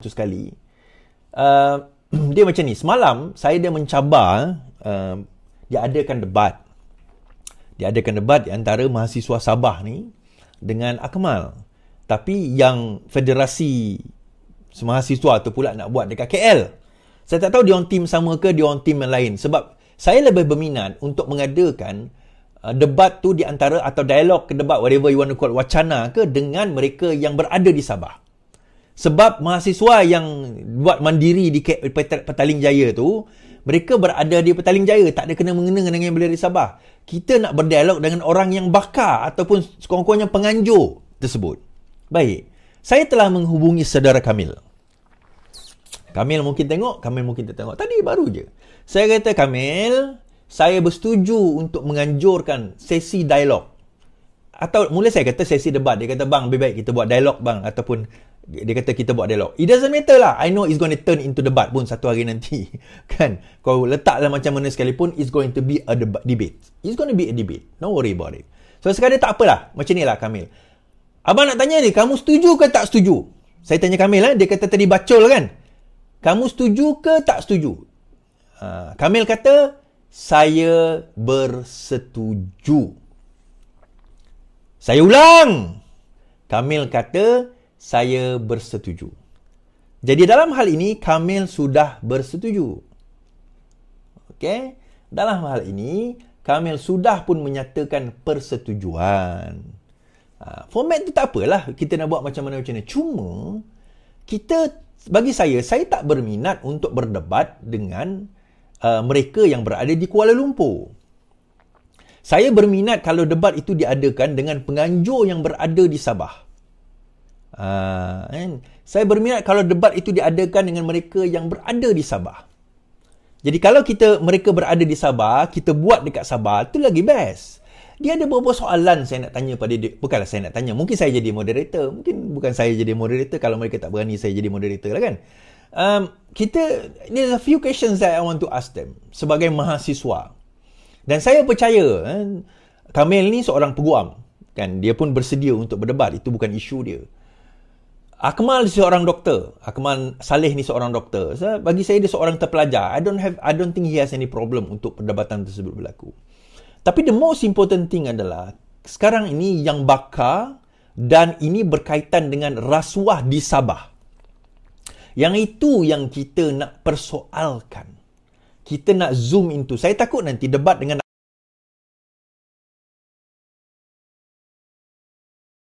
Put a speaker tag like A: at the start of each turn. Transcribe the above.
A: satu sekali. Dia macam ni. Semalam saya dia mencabar dia adakan debat. Dia adakan debat di antara mahasiswa Sabah ni dengan Akmal. Tapi yang federasi mahasiswa tu pula nak buat dekat KL. Saya tak tahu dia orang tim sama ke dia orang tim yang lain. Sebab saya lebih berminat untuk mengadakan debat tu di antara atau dialog ke debat, whatever you want to call, wacana ke, dengan mereka yang berada di Sabah. Sebab mahasiswa yang buat mandiri di Petaling Jaya tu, mereka berada di Petaling Jaya, tak ada kena-mengena dengan yang berada di Sabah. Kita nak berdialog dengan orang yang bakar ataupun sekurang-kurangnya penganjur tersebut. Baik, saya telah menghubungi saudara Kamil. Kamil mungkin tengok, Kamil mungkin tak tengok. Tadi baru je. Saya kata, Kamil, saya bersetuju untuk menganjurkan sesi dialog. Atau mula saya kata sesi debat. Dia kata, bang, lebih baik kita buat dialog, bang. Ataupun dia kata kita buat dialog. It doesn't matter lah. I know it's going to turn into debat pun satu hari nanti. Kan? Kau letaklah macam mana sekalipun, it's going to be a debate. It's going to be a debate. Don't worry about it. So sekarang tak apalah. Macam ni lah, Kamil. Abang nak tanya ni, kamu setuju ke tak setuju? Saya tanya Kamil, dia kata tadi bacol kan? Kamu setuju ke tak setuju? Kamil kata, saya bersetuju. Saya ulang. Kamil kata, saya bersetuju. Jadi dalam hal ini, Kamil sudah bersetuju. Okey? Dalam hal ini, Kamil sudah pun menyatakan persetujuan. Format tu tak apalah. Kita nak buat macam mana. Cuma, bagi saya tak berminat untuk berdebat dengan mereka yang berada di Kuala Lumpur. Saya berminat kalau debat itu diadakan dengan penganjur yang berada di Sabah. Saya berminat kalau debat itu diadakan dengan mereka yang berada di Sabah. Jadi kalau mereka berada di Sabah, kita buat dekat Sabah, itu lagi best. Dia ada beberapa soalan saya nak tanya pada dia. Bukanlah saya nak tanya. Mungkin saya jadi moderator. Mungkin bukan saya jadi moderator. Kalau mereka tak berani, saya jadi moderator lah kan. There's a few questions that I want to ask them. Sebagai mahasiswa. Dan saya percaya, Kamil ni seorang peguam. Kan? Dia pun bersedia untuk berdebat. Itu bukan isu dia. Akmal seorang doktor. Akmal Saleh ni seorang doktor. So, bagi saya dia seorang terpelajar. I don't think he has any problem untuk perdebatan tersebut berlaku. Tapi the most important thing adalah sekarang ini yang bakar dan ini berkaitan dengan rasuah di Sabah. Yang itu yang kita nak persoalkan. Kita nak zoom into. Saya takut nanti debat dengan